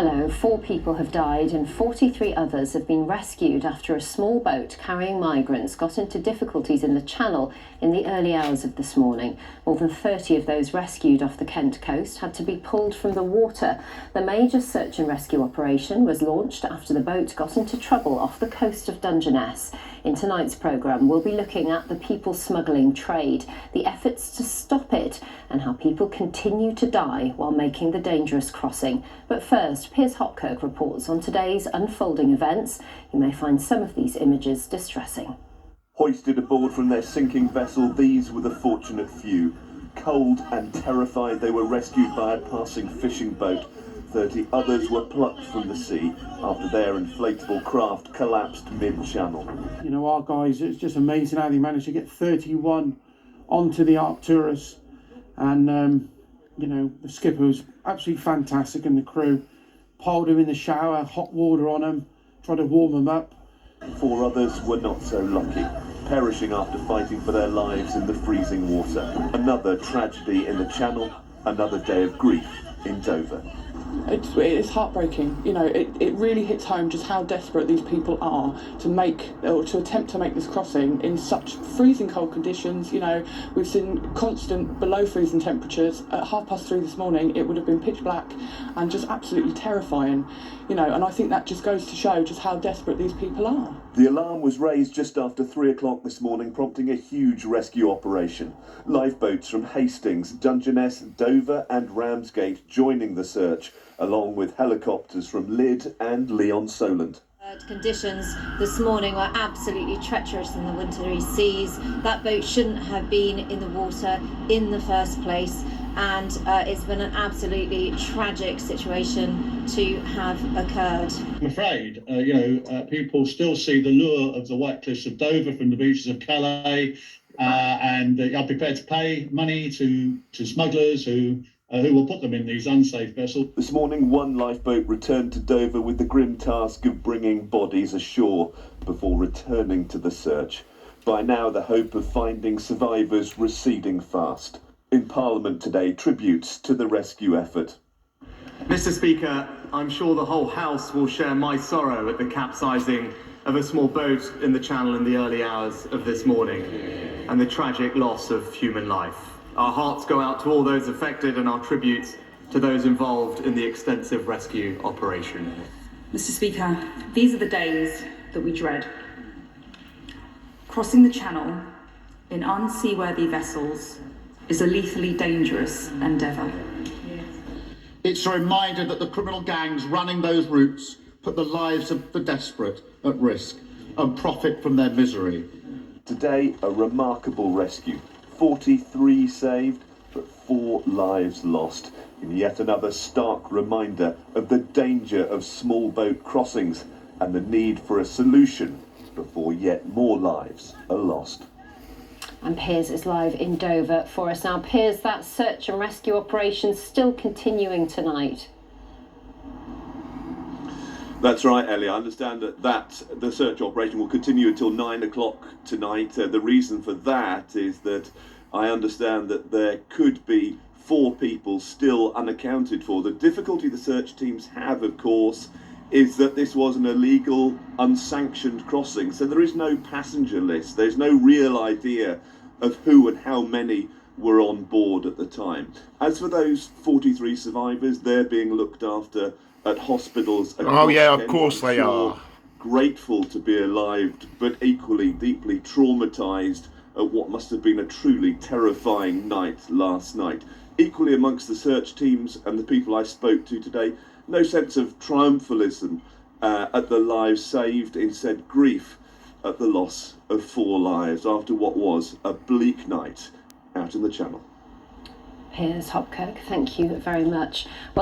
Hello, 4 people have died and 43 others have been rescued after a small boat carrying migrants got into difficulties in the Channel in the early hours of this morning. More than 30 of those rescued off the Kent coast had to be pulled from the water. The major search and rescue operation was launched after the boat got into trouble off the coast of Dungeness. In tonight's programme, we'll be looking at the people smuggling trade, the efforts to stop it, and how people continue to die while making the dangerous crossing. But first, Piers Hopkirk reports on today's unfolding events. You may find some of these images distressing. Hoisted aboard from their sinking vessel, these were the fortunate few. Cold and terrified, they were rescued by a passing fishing boat. 30 others were plucked from the sea after their inflatable craft collapsed mid-channel. You know, our guys, it's just amazing how they managed to get 31 onto the Arcturus. And, you know, the skipper was absolutely fantastic, and the crew piled him in the shower, hot water on him, tried to warm him up. 4 others were not so lucky, perishing after fighting for their lives in the freezing water. Another tragedy in the Channel, another day of grief in Dover. It's heartbreaking. You know, it really hits home just how desperate these people are to attempt to make this crossing in such freezing cold conditions. You know, we've seen constant below freezing temperatures. At 3:30 this morning, it would have been pitch black and just absolutely terrifying. You know, and I think that just goes to show just how desperate these people are. The alarm was raised just after 3 o'clock this morning, prompting a huge rescue operation. Lifeboats from Hastings, Dungeness, Dover and Ramsgate joining the search, along with helicopters from Lydd and Leon Solent. Conditions this morning were absolutely treacherous in the wintry seas. That boat shouldn't have been in the water in the first place, and it's been an absolutely tragic situation to have occurred. I'm afraid, people still see the lure of the White Cliffs of Dover from the beaches of Calais, and are prepared to pay money to smugglers who will put them in these unsafe vessels. This morning, one lifeboat returned to Dover with the grim task of bringing bodies ashore before returning to the search. By now, the hope of finding survivors receding fast. In Parliament today, tributes to the rescue effort. Mr. Speaker, I'm sure the whole House will share my sorrow at the capsizing of a small boat in the Channel in the early hours of this morning and the tragic loss of human life. Our hearts go out to all those affected and our tributes to those involved in the extensive rescue operation. Mr. Speaker, these are the days that we dread. Crossing the Channel in unseaworthy vessels is a lethally dangerous endeavour. It's a reminder that the criminal gangs running those routes put the lives of the desperate at risk and profit from their misery. Today, a remarkable rescue. 43 saved, but 4 lives lost. In yet another stark reminder of the danger of small boat crossings and the need for a solution before yet more lives are lost. And Piers is live in Dover for us now. Piers, that search and rescue operation still continuing tonight. That's right, Ellie. I understand that the search operation will continue until 9 o'clock tonight. The reason for that is that I understand that there could be 4 people still unaccounted for. The difficulty the search teams have, of course, is that this was an illegal, unsanctioned crossing. So there is no passenger list. There's no real idea of who and how many were on board at the time. As for those 43 survivors, they're being looked after at hospitals. Oh yeah, of course they are. Grateful to be alive, but equally deeply traumatized at what must have been a truly terrifying night last night. Equally amongst the search teams and the people I spoke to today, no sense of triumphalism at the lives saved, instead grief at the loss of 4 lives after what was a bleak night out in the Channel. Piers Hopkirk, thank you very much. Well,